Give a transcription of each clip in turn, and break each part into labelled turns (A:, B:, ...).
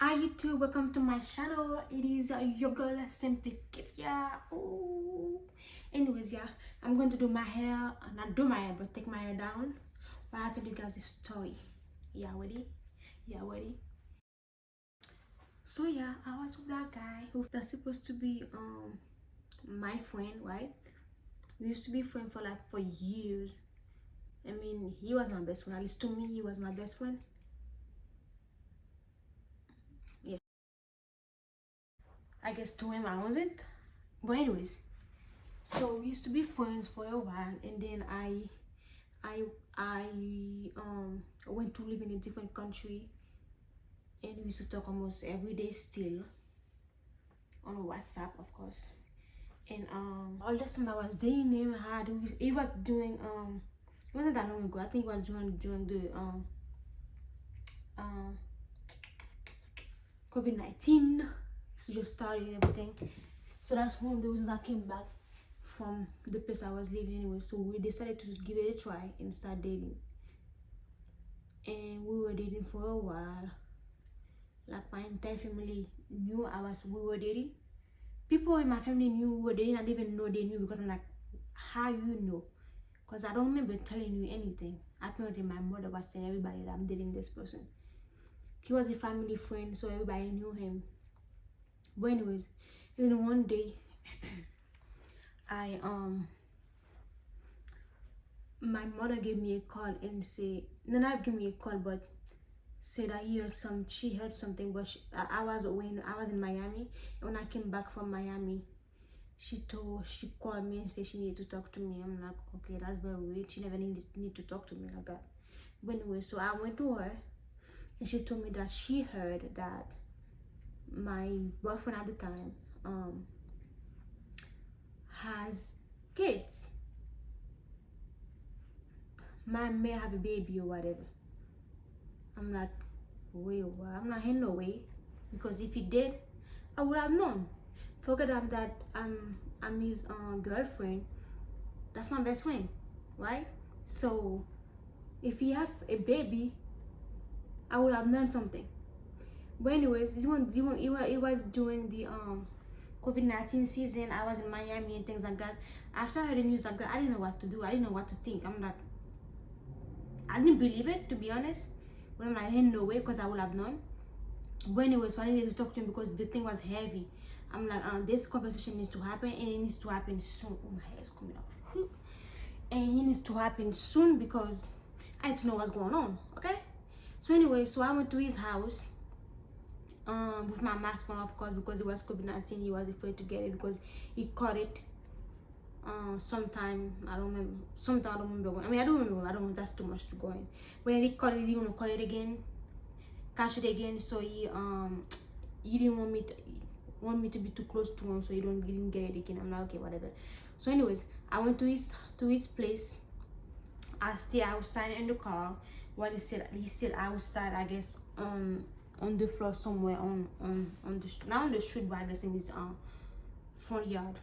A: Hi YouTube, welcome to my channel. It is your girl Simply Kit. Yeah. Ooh. Anyways, yeah, I'm going to do my hair, not do my hair, but take my hair down. But I have to do you guys a story. Yeah, ready? Yeah, ready? So yeah, I was with that guy who that's supposed to be my friend, right? We used to be friends for years. I mean, he was my best friend. At least to me, he was my best friend. Yeah, I guess to him I wasn't. But anyways, so we used to be friends for a while, and then I I went to live in a different country, and we used to talk almost every day still on WhatsApp, of course. And all the time I was dating him, he was doing it wasn't that long ago. I think it was during the um COVID-19. It's just started and everything. So that's one of the reasons I came back from the place I was living anyway. So we decided to give it a try and start dating. And we were dating for a while. Like my entire family knew we were dating. People in my family knew we were dating. I didn't even know they knew, because I'm like, how you know? Because I don't remember telling you anything. Apparently my mother was telling everybody that I'm dating this person. He was a family friend, so everybody knew him. But anyways, and then one day I my mother gave me a call and say, no, not give me a call, but said she heard something. But I was in Miami, and when I came back from Miami, she called me and said she needed to talk to me. I'm like, okay, that's very weird. She never need to talk to me like that. But anyway, so I went to her, and she told me that she heard that my boyfriend at the time has kids. Man may have a baby or whatever. I'm like, wait, what? I'm not in no way, because if he did, I would have known. Forget that I'm his girlfriend. That's my best friend, right? So if he has a baby, I would have known something. But anyways, it was during the COVID-19 season. I was in Miami and things like that. After I heard the news like that, I didn't know what to do. I didn't know what to think. I'm like, I didn't believe it, to be honest. But I'm like, in no way, because I would have known. But anyway, so I needed to talk to him because the thing was heavy. I'm like, this conversation needs to happen, and it needs to happen soon. Oh, my hair is coming off. And it needs to happen soon because I need to know what's going on. Okay. So anyway, so I went to his house with my mask on, of course, because it was COVID-19. He was afraid to get it because he caught it sometime. I don't remember. Sometime I don't remember when. I mean, I don't remember. I don't know. That's too much to go in. When he caught it, he gonna call it again, catch it again. So he didn't want me to be too close to him, so he didn't get it again. I'm like, okay, whatever. So anyways, I went to his place. I stay outside in the car while he still outside, I guess, on the floor somewhere on the not on the street, but I guess in his front yard.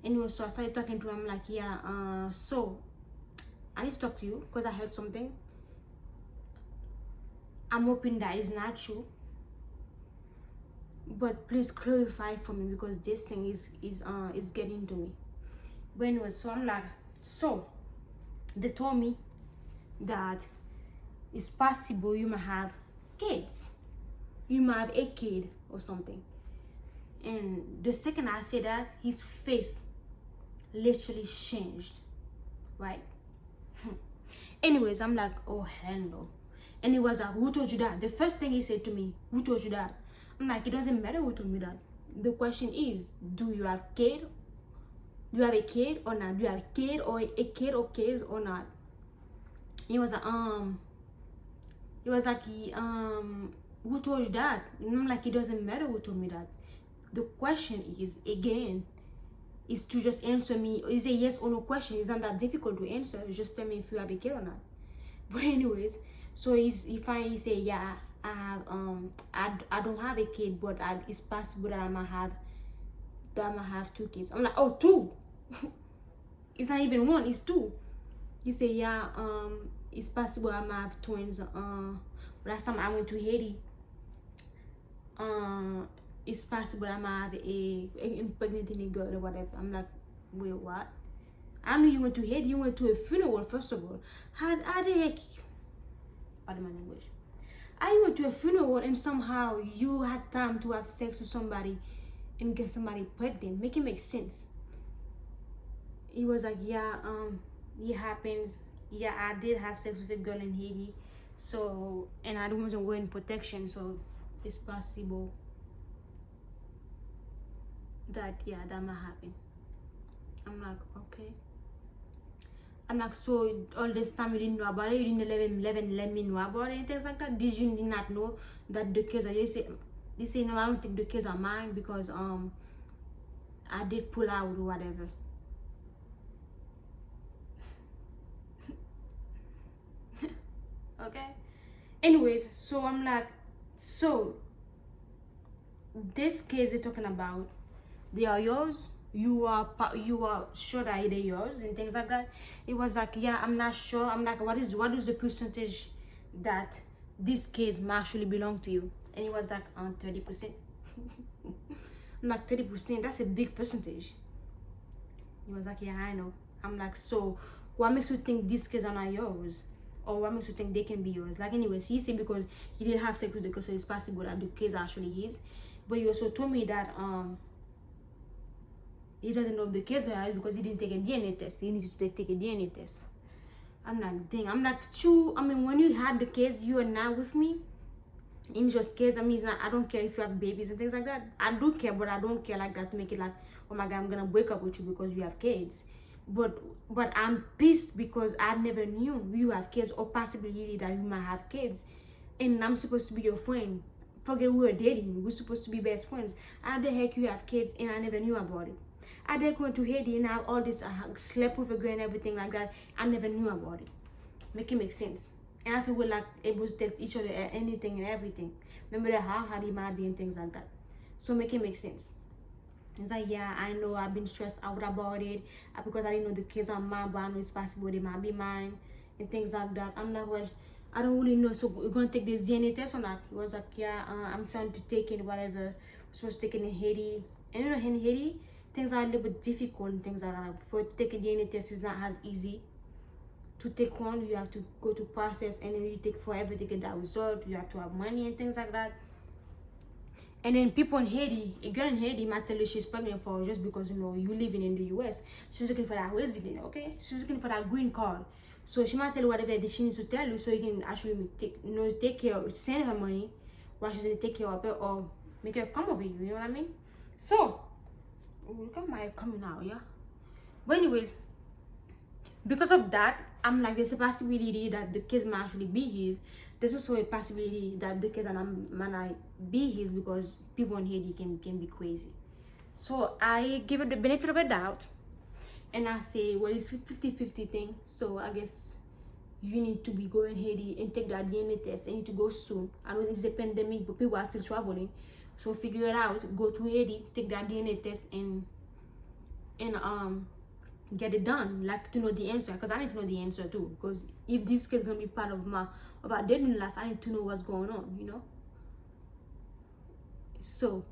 A: Anyway, so I started talking to him like, yeah, so I need to talk to you because I heard something. I'm hoping that is not true, but please clarify for me because this thing is getting to me. But anyway, so I'm like, so they told me that it's possible you might have kids. You might have a kid or something. And the second I said that, his face literally changed, right? Anyways, I'm like, oh hell no. And he was like, who told you that? The first thing he said to me, who told you that? I'm like, it doesn't matter who told me that. The question is, do you have kid? Do you have a kid or not? Do you have a kid or kids or not? He was like, who told you that? And I'm like, it doesn't matter who told me that. The question is, again, is to just answer me. Is a yes or no question. It's not that difficult to answer. Just tell me if you have a kid or not. But anyways, so he finally say, yeah, I have I don't have a kid, but it's possible that I might have 2 kids. I'm like, oh, 2. It's not even 1, it's 2. He say, yeah, it's possible I might have twins. Last time I went to Haiti, it's possible I might have a impregnating a girl or whatever. I'm like, wait, what? I knew you went to Haiti, you went to a funeral first of all. How the heck, pardon my language. I went to a funeral and somehow you had time to have sex with somebody and get somebody pregnant. Make it make sense. He was like, yeah, it happens. Yeah, I did have sex with a girl in Haiti. So, and I wasn't wearing protection, so it's possible that, yeah, that might happen. I'm like, okay. I'm like, so all this time you didn't know about it, you didn't let me know about it and things like that. Did you not know that the kids are, you say no, I don't think the kids are mine because I did pull out or whatever. Okay, anyways, so I'm like, so these kids is talking about, they are yours, you are sure that they're yours and things like that. It was like, yeah, I'm not sure. I'm like, what is the percentage that these kids might actually belong to you? And it was like 30%. I'm like, 30%, that's a big percentage. He was like, yeah, I know. I'm like, so what makes you think these kids are not yours? Or what makes you think they can be yours? Like, anyways, he said because he didn't have sex with the girl, so it's possible that the kids are actually his. But he also told me that he doesn't know if the kids are his because he didn't take a DNA test. He needs to take a DNA test. I'm like, dang. I'm like, true. I mean, when you had the kids, you are not with me. In just kids, I mean, it's not, I don't care if you have babies and things like that. I do care, but I don't care like that to make it like, oh my God, I'm gonna break up with you because you have kids. But I'm pissed because I never knew you have kids or possibility that you might have kids, and I'm supposed to be your friend. Forget we were dating. We're supposed to be best friends. How the heck you have kids and I never knew about it? I did go to Haiti and have all this, slept with a girl and everything like that. I never knew about it. Make it make sense. And after we're like able to tell each other anything and everything, no matter how hard it might be and things like that. So make it make sense. It's like, yeah, I know I've been stressed out about it because I didn't know the kids are mine, but I know it's possible they might be mine and things like that. I'm like, well, I don't really know. So we're gonna take the DNA test or not? He was like, yeah, I'm trying to take it, whatever. We're supposed to take it in Haiti. And you know, in Haiti, things are a little bit difficult and things like that. For to take a DNA test is not as easy. To take one, you have to go to process and then you take forever to get that result. You have to have money and things like that. And then people in Haiti, a girl in Haiti might tell you she's pregnant for just because, you know, you living in the US. She's looking for that resident, okay? She's looking for that green card. So she might tell you whatever she needs to tell you so you can actually take care of, send her money while she's gonna take care of it or make her come over you, you know what I mean? So, look at my coming out, yeah? But anyways, because of that, I'm like, there's a possibility that the kids might actually be his. There's also a possibility that the kids might not be his because people in Haiti can be crazy. So I give it the benefit of a doubt. And I say, well, it's 50-50 thing. So I guess you need to be going Haiti and take that DNA test. You need to go soon. I know it's a pandemic, but people are still traveling. So figure it out. Go to Haiti, take that DNA test, and get it done. Like to know the answer, because I need to know the answer too. Because if this kid's gonna be part of our dating life, I need to know what's going on. You know. So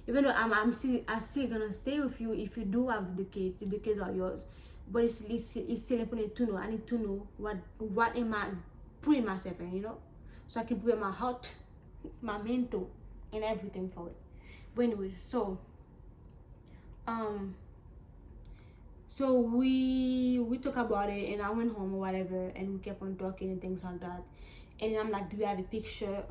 A: even though I'm still gonna stay with you if you do have the kids, if the kids are yours, but it's still important to know. I need to know what am I putting myself in, you know, so I can prepare my heart, my mental, and everything for it. But anyways, so so we talk about it, and I went home or whatever, and we kept on talking and things like that. And I'm like, do you have a picture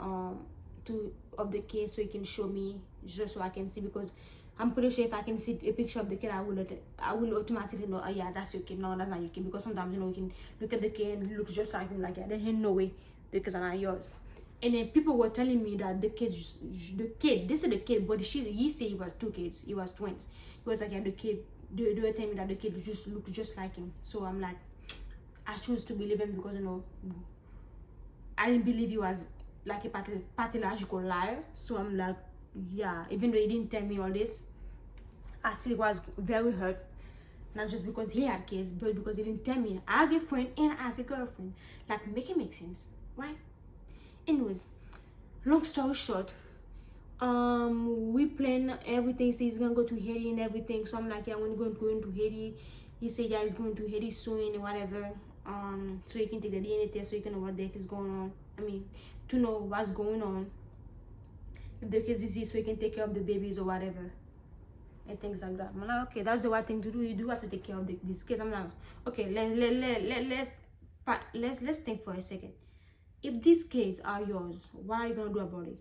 A: of the kid so you can show me, just so I can see? Because I'm pretty sure if I can see a picture of the kid, I will automatically know, oh yeah, that's your kid. No, that's not your kid. Because sometimes, you know, you can look at the kid and it looks just like him, like, yeah, there's no way the kids are not yours. And then people were telling me that this is the kid, but he said he was 2 kids, he was twins. He was like, yeah, the kid, they were telling me that the kid just looked just like him. So I'm like, I choose to believe him because, you know, I didn't believe he was like a pathological liar. So I'm like, yeah, even though he didn't tell me all this, I still was very hurt. Not just because he had kids, but because he didn't tell me as a friend and as a girlfriend. Like, make it make sense, right? Anyways, long story short, we plan everything. Say he's gonna go to Haiti and everything. So I'm like, yeah, when going to Haiti, he said yeah, he's going to Haiti soon and whatever. So you can take the DNA test so you can know what the heck is going on. I mean, to know what's going on, if the kid's disease, so you can take care of the babies or whatever and things like that. I'm like, okay, that's the right thing to do. You do have to take care of these kids. I'm like, okay, let's think for a second. If these kids are yours, what are you gonna do about it?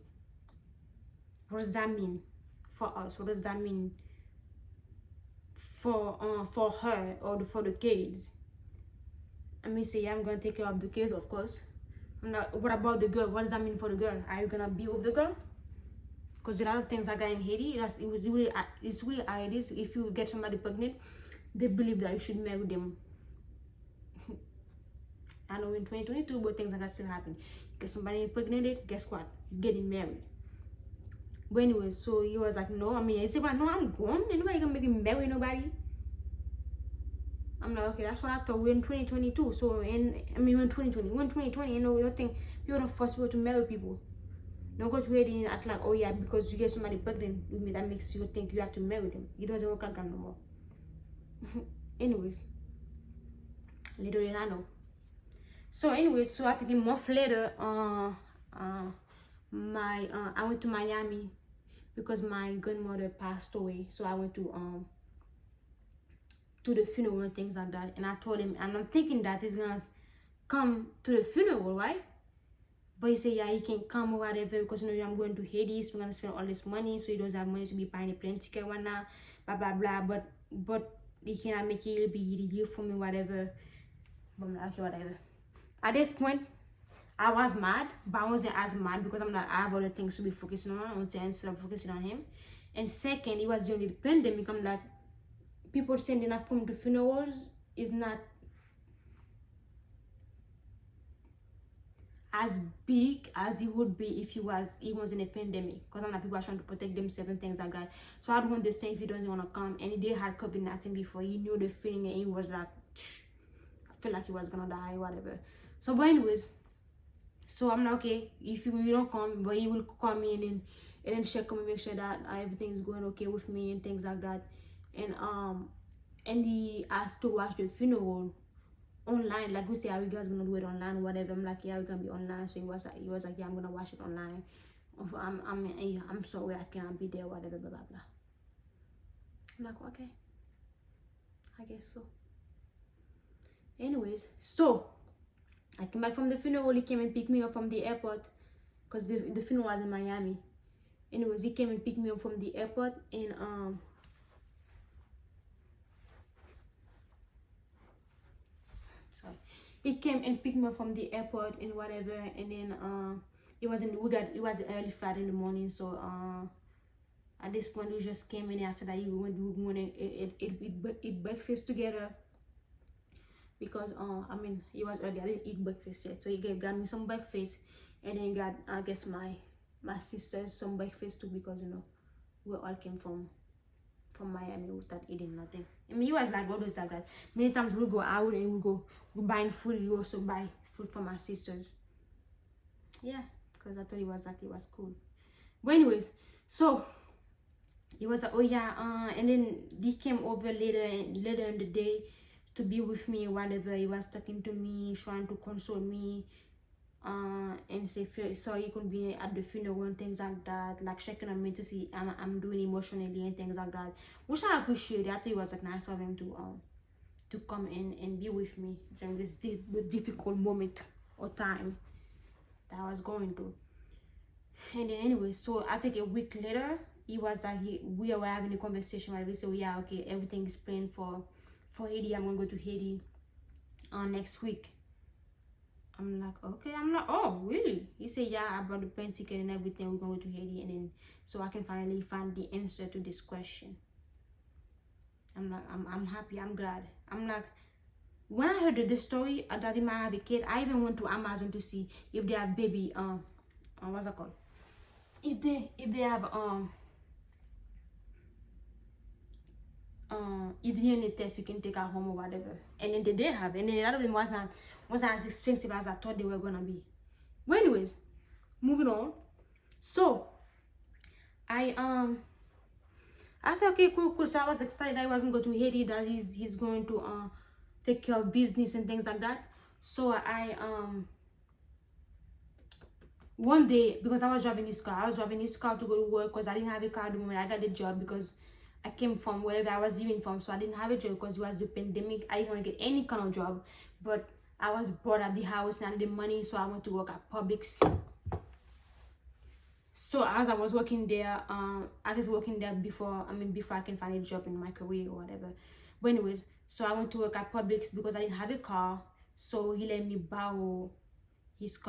A: What does that mean for us? What does that mean for her or for the kids? I mean, say yeah, I'm gonna take care of the kids, of course. I'm not. What about the girl? What does that mean for the girl? Are you gonna be with the girl? Because a lot of things like that in Haiti, it's really how it is. If you get somebody pregnant, they believe that you should marry them. I know in 2022, but things like that still happen. You get somebody pregnant, guess what? You're getting married. But anyway, so he was like, no. I mean, he said, well, no, I'm gone. Anybody gonna make me marry nobody? I'm like, okay, that's what I thought. We're in 2022. So, we're in 2020, you know, you don't think people don't force people to marry people. Don't go to Haiti and act like, oh yeah, because you get somebody pregnant with me, that makes you think you have to marry them. It doesn't work like that no more. Anyways, little did I know. So anyways, so I think a month later, I went to Miami because my grandmother passed away. So I went to the funeral and things like that. And I told him, and I'm thinking that he's gonna come to the funeral, right? But he said, yeah, he can come or whatever because, you know, I'm going to Haiti, so we're going to spend all this money, so he doesn't have money to be buying a plane ticket right now, blah, blah, blah. But he cannot make it, he'll be here for me, whatever. But I'm like, okay, whatever. At this point, I was mad, but I wasn't as mad because I'm like, I have other things to be focusing on instead of focusing on him. And second, it was during the pandemic. I'm like, people saying they're not coming to funerals is not as big as it would be if he was in a pandemic, because I'm like, people are trying to protect themselves and things like that. So I don't understand if he doesn't want to come. And he did have COVID-19 before. He knew the feeling and he was like, I feel like he was gonna die, whatever. So but anyways, so I'm like, okay, if you don't come, but he will call me and then check on me, make sure that everything is going okay with me and things like that. And he asked to watch the funeral online, like we say, are you guys gonna do it online or whatever? I'm like, yeah, we're gonna be online. So he was like, yeah, I'm gonna watch it online. I'm sorry I cannot be there, whatever, blah blah blah. I'm like, okay, I guess so. Anyways, so I came back from the funeral. He came and picked me up from the airport because the funeral was in Miami. Anyways, he came and picked me up from the airport and he came and picked me up from the airport and whatever, and then it was an early flight in the morning. So at this point we just came in. After that we went and eat breakfast together because I mean it was early. I didn't eat breakfast yet, so he got me some breakfast, and then got, I guess, my sisters some breakfast too, because, you know, we all came from Miami without eating nothing. I mean, you guys like all those like that. Many times we go out and we buying food. You also buy food for my sisters. Yeah, because I thought it was cool. But anyways, so it was like, oh yeah, and then he came over later in the day to be with me, whatever. He was talking to me, trying to console me, and say sorry he couldn't be at the funeral and things like that, like checking on me to see I'm doing emotionally and things like that, which I appreciate. I thought it was like nice of him to come in and be with me during this difficult moment or time that I was going through. And then anyway, so I think a week later he was like, we were having a conversation where we said, yeah, okay, everything is planned for Haiti. I'm gonna go to Haiti next week. I'm like, okay. I'm like, oh, really? He said, yeah, I bought the plane ticket and everything. We're going to go to Haiti, and then so I can finally find the answer to this question. I'm like, I'm happy. I'm glad. I'm like, when I heard the story that he might have a kid, I even went to Amazon to see if they have baby what's that called? If they have if DNA test you can take at home or whatever, and then they did have, and then a lot of them wasn't as expensive as I thought they were gonna be. But anyways, moving on. So I said, okay, cool, cool. So I was excited. I wasn't going to Haiti, that he's going to take care of business and things like that. So I one day, because I was driving his car to go to work, because I didn't have a car at the moment. I got a job because I came from wherever I was living from, so I didn't have a job because it was the pandemic. I didn't want to get any kind of job, but I was bored at the house and I needed money, so I went to work at Publix. So as I was working there, I was working there before I can find a job in my career or whatever. But anyways, so I went to work at Publix because I didn't have a car, so he let me borrow his car.